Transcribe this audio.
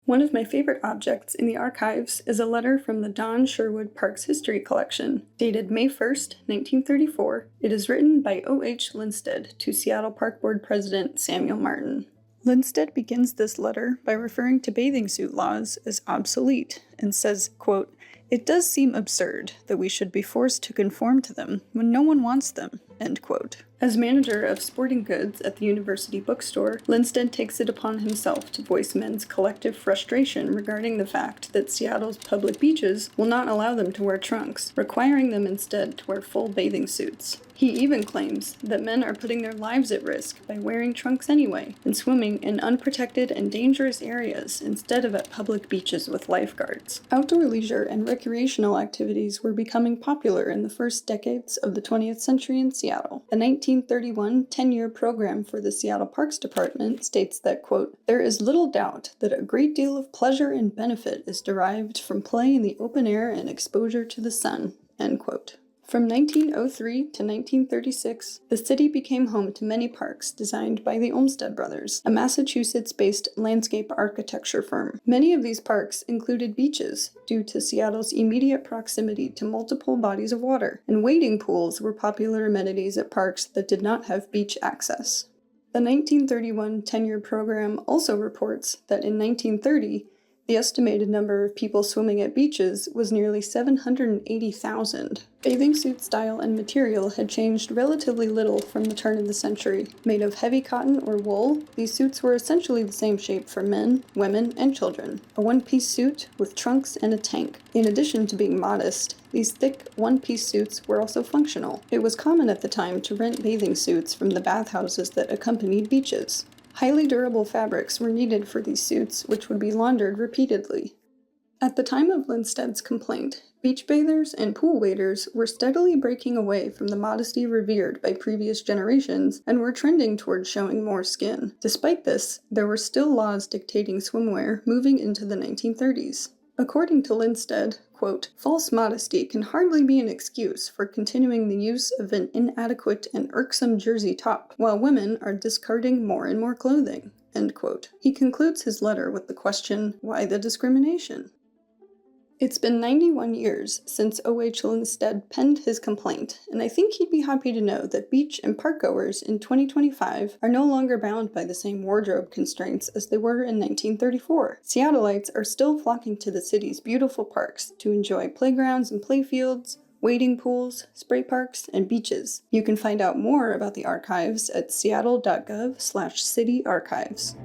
One of my favorite objects in the archives is a letter from the Don Sherwood Parks History Collection, dated May 1st, 1934. It is written by O.H. Linstead to Seattle Park Board President Samuel Martin. Linstead begins this letter by referring to bathing suit laws as obsolete and says, quote, "It does seem absurd that we should be forced to conform to them when no one wants them," end quote. As manager of sporting goods at the university bookstore, Linstead takes it upon himself to voice men's collective frustration regarding the fact that Seattle's public beaches will not allow them to wear trunks, requiring them instead to wear full bathing suits. He even claims that men are putting their lives at risk by wearing trunks anyway and swimming in unprotected and dangerous areas instead of at public beaches with lifeguards. Outdoor leisure and recreational activities were becoming popular in the first decades of the 20th century in Seattle. The 1931 10-year program for the Seattle Parks Department states that, quote, "There is little doubt that a great deal of pleasure and benefit is derived from play in the open air and exposure to the sun," end quote. From 1903 to 1936, the city became home to many parks designed by the Olmsted Brothers, a Massachusetts-based landscape architecture firm. Many of these parks included beaches due to Seattle's immediate proximity to multiple bodies of water, and wading pools were popular amenities at parks that did not have beach access. The 1931 10-year program also reports that in 1930, the estimated number of people swimming at beaches was nearly 780,000. Bathing suit style and material had changed relatively little from the turn of the century. Made of heavy cotton or wool, these suits were essentially the same shape for men, women, and children. A one-piece suit with trunks and a tank. In addition to being modest, these thick, one-piece suits were also functional. It was common at the time to rent bathing suits from the bathhouses that accompanied beaches. Highly durable fabrics were needed for these suits, which would be laundered repeatedly. At the time of Linstead's complaint, beach bathers and pool waders were steadily breaking away from the modesty revered by previous generations and were trending towards showing more skin. Despite this, there were still laws dictating swimwear moving into the 1930s. According to Linstead, quote, "False modesty can hardly be an excuse for continuing the use of an inadequate and irksome jersey top, while women are discarding more and more clothing," end quote. He concludes his letter with the question, why the discrimination? It's been 91 years since O.H. Linstead penned his complaint, and I think he'd be happy to know that beach and park goers in 2025 are no longer bound by the same wardrobe constraints as they were in 1934. Seattleites are still flocking to the city's beautiful parks to enjoy playgrounds and playfields, wading pools, spray parks, and beaches. You can find out more about the archives at seattle.gov/city archives.